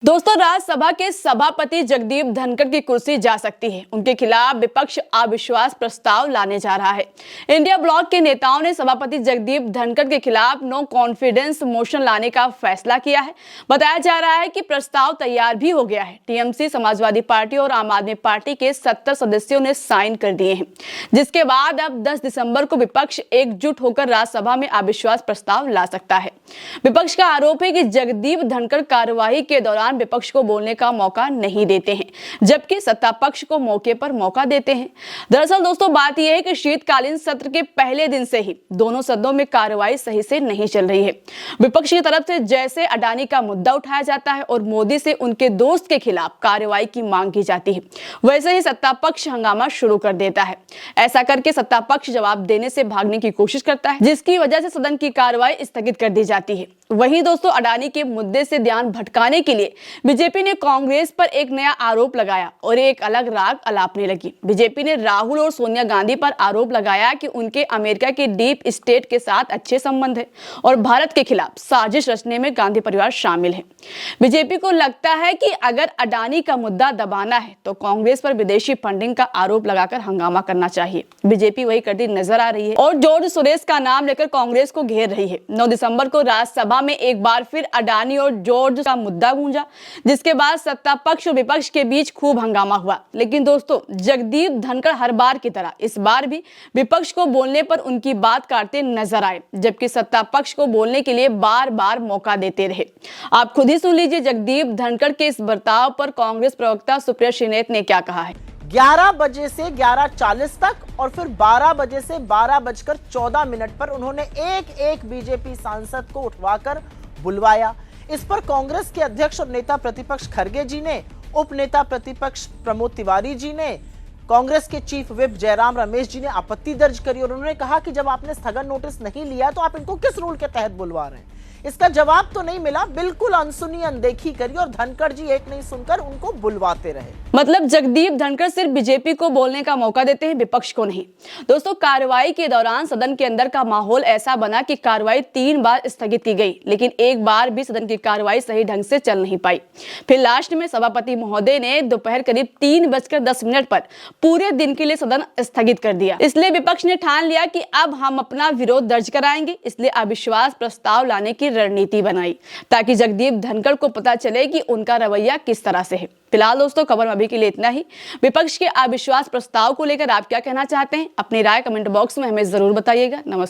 दोस्तों, राज्यसभा के सभापति जगदीप धनखड़ की कुर्सी जा सकती है। उनके खिलाफ विपक्ष अविश्वास प्रस्ताव लाने जा रहा है। इंडिया ब्लॉक के नेताओं ने सभापति जगदीप धनखड़ के खिलाफ नो कॉन्फिडेंस मोशन लाने का फैसला किया है। बताया जा रहा है कि प्रस्ताव तैयार भी हो गया है। टीएमसी, समाजवादी पार्टी और आम आदमी पार्टी के 70 सदस्यों ने साइन कर दिए हैं, जिसके बाद अब 10 दिसंबर को विपक्ष एकजुट होकर राज्यसभा में अविश्वास प्रस्ताव ला सकता है। विपक्ष का आरोप है कि जगदीप धनखड़ कार्यवाही के दौरान विपक्ष को बोलने का मौका नहीं देते हैं, जबकि सत्ता पक्ष को मौके पर मौका देते हैं। दरअसल दोस्तों, बात यह है कि शीतकालीन सत्र के पहले दिन से ही दोनों सदनों में कार्रवाई सही से नहीं चल रही है। विपक्ष की तरफ से जैसे अडानी का मुद्दा उठाया जाता है और मोदी से उनके दोस्त के खिलाफ कार्रवाई की मांग की जाती है, वैसे ही सत्ता पक्ष हंगामा शुरू कर देता है। ऐसा करके सत्ता पक्ष जवाब देने से भागने की कोशिश करता है, जिसकी वजह से सदन की कार्रवाई स्थगित कर दी जाती है। वहीं दोस्तों, अडानी के मुद्दे से ध्यान भटकाने के लिए बीजेपी ने कांग्रेस पर एक नया आरोप लगाया और एक अलग राग अलापने लगी। बीजेपी ने राहुल और सोनिया गांधी पर आरोप लगाया कि उनके अमेरिका के डीप स्टेट के साथ अच्छे संबंध है और भारत के खिलाफ साजिश रचने में गांधी परिवार शामिल है। बीजेपी को लगता है कि अगर अडानी का मुद्दा दबाना है तो कांग्रेस पर विदेशी फंडिंग का आरोप लगाकर हंगामा करना चाहिए। बीजेपी वही करती नजर आ रही है और जॉर्ज सोरोस का नाम लेकर कांग्रेस को घेर रही है। 9 दिसंबर को राज्यसभा में एक बार फिर अडानी और जॉर्ज का मुद्दा गूंजा, जिसके बाद सत्ता पक्ष और विपक्ष के बीच खूब हंगामा हुआ। लेकिन दोस्तों, जगदीप धनखड़ हर बार की तरह इस बार भी विपक्ष को बोलने पर उनकी बात काटते नजर आए, जबकि सत्ता पक्ष को बोलने के लिए बार बार मौका देते रहे। आप खुद ही सुन लीजिए जगदीप धनखड़ के इस बर्ताव पर कांग्रेस प्रवक्ता सुप्रिया श्रीनेत ने क्या कहा है। 11 बजे से 11:40 तक और फिर 12 बजे से 12:14 पर उन्होंने एक बीजेपी सांसद को उठवाकर बुलवाया। इस पर कांग्रेस के अध्यक्ष और नेता प्रतिपक्ष खरगे जी ने, उप नेता प्रतिपक्ष प्रमोद तिवारी जी ने, कांग्रेस के चीफ विप जयराम रमेश जी ने आपत्ति दर्ज करी और उन्होंने कहा कि जब आपने स्थगन नोटिस नहीं लिया तो आप इनको किस रूल के तहत बुलवा रहे हैं। इसका जवाब तो नहीं मिला, बिल्कुल अनसुनी अनदेखी करी और धनखड़ जी एक नहीं सुनकर उनको बुलवाते रहे। मतलब जगदीप धनखड़ सिर्फ बीजेपी को बोलने का मौका देते हैं, विपक्ष को नहीं। दोस्तों, कार्रवाई के दौरान सदन के अंदर का माहौल ऐसा बना कि कार्रवाई 3 बार स्थगित की गई, लेकिन एक बार भी सदन की कार्रवाई सही ढंग से चल नहीं पाई। फिर लास्ट में सभापति महोदय ने दोपहर करीब 3:10 पर पूरे दिन के लिए सदन स्थगित कर दिया। इसलिए विपक्ष ने ठान लिया कि अब हम अपना विरोध दर्ज कराएंगे। इसलिए अविश्वास प्रस्ताव लाने की रणनीति बनाई ताकि जगदीप धनखड़ को पता चले कि उनका रवैया किस तरह से है। फिलहाल दोस्तों, खबर में अभी के लिए इतना ही। विपक्ष के अविश्वास प्रस्ताव को लेकर आप क्या कहना चाहते हैं? अपनी राय कमेंट बॉक्स में हमें जरूर बताइएगा। नमस्कार।